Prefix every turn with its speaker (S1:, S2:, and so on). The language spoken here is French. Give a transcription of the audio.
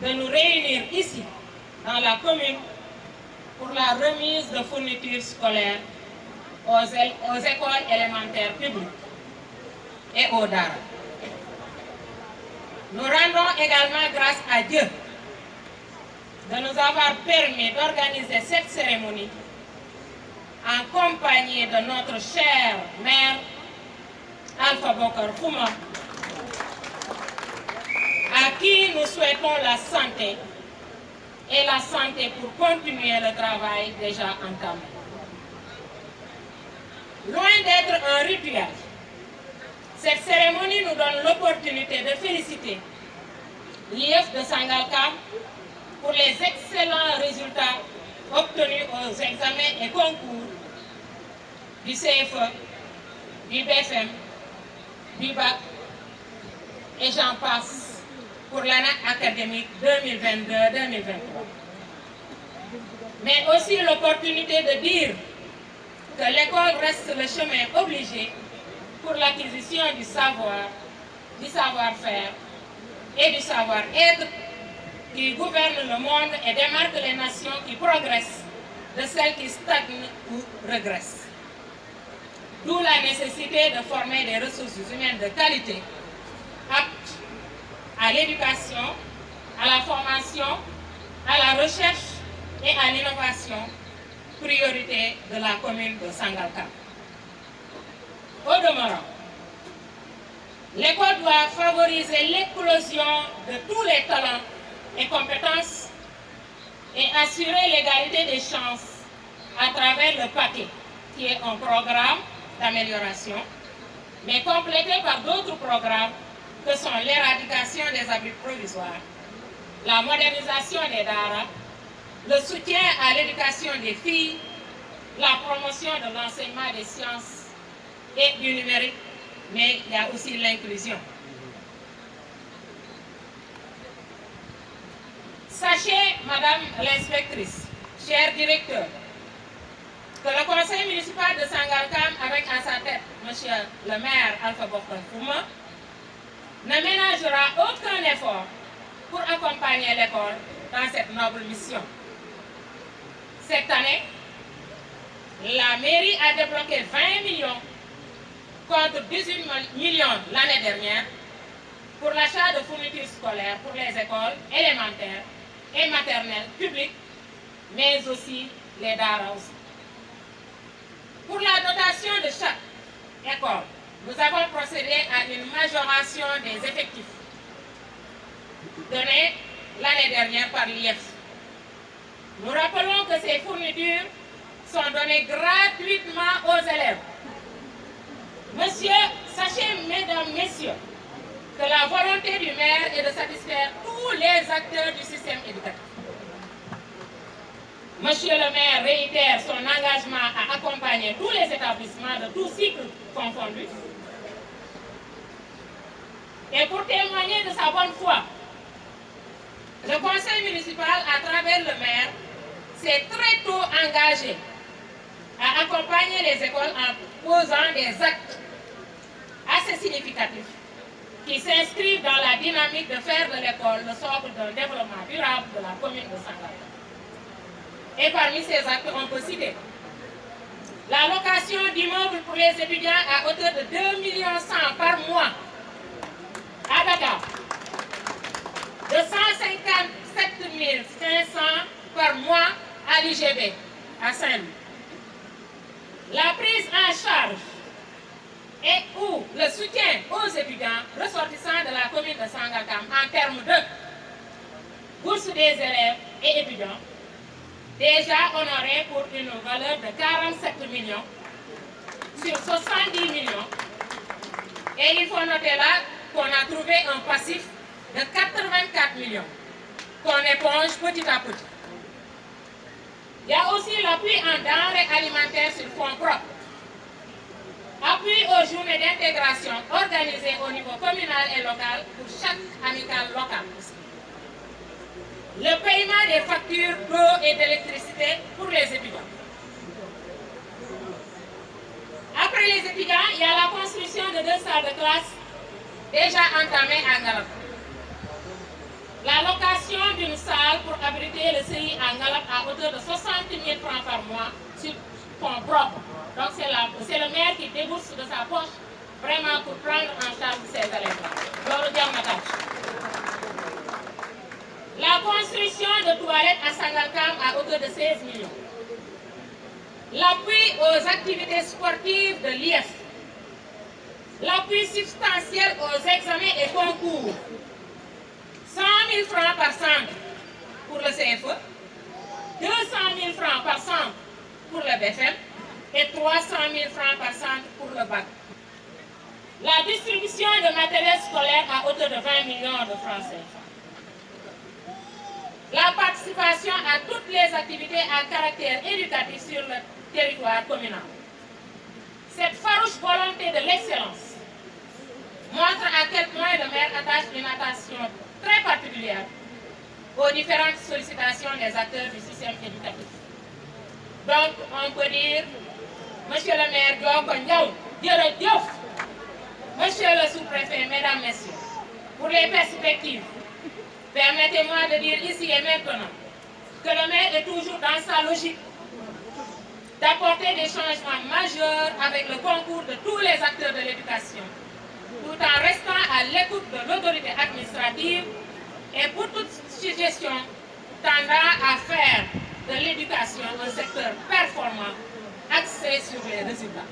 S1: de nous réunir ici, dans la commune, pour la remise de fournitures scolaires aux écoles élémentaires publiques et aux DARA. Nous rendons également grâce à Dieu de nous avoir permis d'organiser cette cérémonie en compagnie de notre cher maire Alpha Bokar Fouma, à qui nous souhaitons la santé et la santé pour continuer le travail déjà entamé. Loin d'être un rituel, cette cérémonie nous donne l'opportunité de féliciter l'IEF de Sangalkam pour les excellents résultats obtenus aux examens et concours du CFE, du BFM, du BAC, et j'en passe pour l'année académique 2022-2023. Mais aussi l'opportunité de dire que l'école reste le chemin obligé pour l'acquisition du savoir, du savoir-faire et du savoir-être qui gouvernent le monde et démarquent les nations qui progressent de celles qui stagnent ou régressent. D'où la nécessité de former des ressources humaines de qualité, aptes à l'éducation, à la formation, à la recherche et à l'innovation, priorité de la commune de Sangalkam. Au demeurant, l'école doit favoriser l'éclosion de tous les talents et compétences et assurer l'égalité des chances à travers le paquet, qui est un programme d'amélioration, mais complété par d'autres programmes que sont l'éradication des abris provisoires, la modernisation des DARA, le soutien à l'éducation des filles, la promotion de l'enseignement des sciences et du numérique, mais il y a aussi l'inclusion. Sachez, Madame l'inspectrice, cher directeur, que le conseil municipal de Sangalkam, avec à sa tête Monsieur le maire Alpha Bokar Fouma, ne ménagera aucun effort pour accompagner l'école dans cette noble mission. Cette année, la mairie a débloqué 20 millions contre 18 millions l'année dernière pour l'achat de fournitures scolaires pour les écoles élémentaires et maternelles publiques, mais aussi les DARA aussi. Pour la dotation de chaque école, nous avons procédé à une majoration des effectifs donnés l'année dernière par l'IEF. Nous rappelons que ces fournitures sont données gratuitement aux élèves. Sachez, mesdames, messieurs, que la volonté du maire est de satisfaire tous les acteurs du système éducatif. Monsieur le maire réitère son engagement à accompagner tous les établissements de tous cycles confondus. Et pour témoigner de sa bonne foi, le conseil municipal, à travers le maire, s'est très tôt engagé à accompagner les écoles en posant des actes assez significatifs qui s'inscrivent dans la dynamique de faire de l'école le socle d'un développement durable de la commune de Sangalkam. Et parmi ces actes, on peut citer la location d'immeubles pour les étudiants à hauteur de 2,1 millions par mois à Dakar, de 157 500 par mois à l'IGB, à Saint-Louis. La prise en charge et ou le soutien aux étudiants ressortissants de la commune de Sangalkam en termes de bourse des élèves et étudiants, déjà honorés pour une valeur de 47 millions sur 70 millions. Et il faut noter là qu'on a trouvé un passif de 84 millions qu'on éponge petit à petit. Il y a aussi l'appui en denrées alimentaires sur fonds propres. Appui aux journées d'intégration organisées au niveau communal et local pour chaque amicale locale. Le paiement des factures d'eau et d'électricité pour les étudiants. Après les étudiants, il y a la construction de 2 salles de classe déjà entamées à Ngalap. La location financer le CI en Galap à hauteur de 60 000 francs par mois sur fonds propres. Donc c'est le maire qui débourse de sa poche vraiment pour prendre en charge ces élèves-là. La construction de toilettes à Sangalkam à hauteur de 16 millions. L'appui aux activités sportives de l'IF. L'appui substantiel aux examens et concours. 100 000 francs par centre pour le CFE, 200 000 francs par centre pour le BFM et 300 000 francs par centre pour le BAC. La distribution de matériel scolaire à hauteur de 20 millions de francs CFA. La participation à toutes les activités à caractère éducatif sur le territoire communal. Cette farouche volonté de l'excellence montre à quel point le maire attache une attention très particulière aux différentes sollicitations des acteurs du système éducatif. Donc, on peut dire, Monsieur le maire Diop, Monsieur le sous-préfet, Mesdames, Messieurs, pour les perspectives, permettez-moi de dire ici et maintenant que le maire est toujours dans sa logique d'apporter des changements majeurs avec le concours de tous les acteurs de l'éducation, tout en restant à l'écoute de l'autorité administrative et pour toute suggestion tendant à faire de l'éducation un secteur performant axé sur les résultats.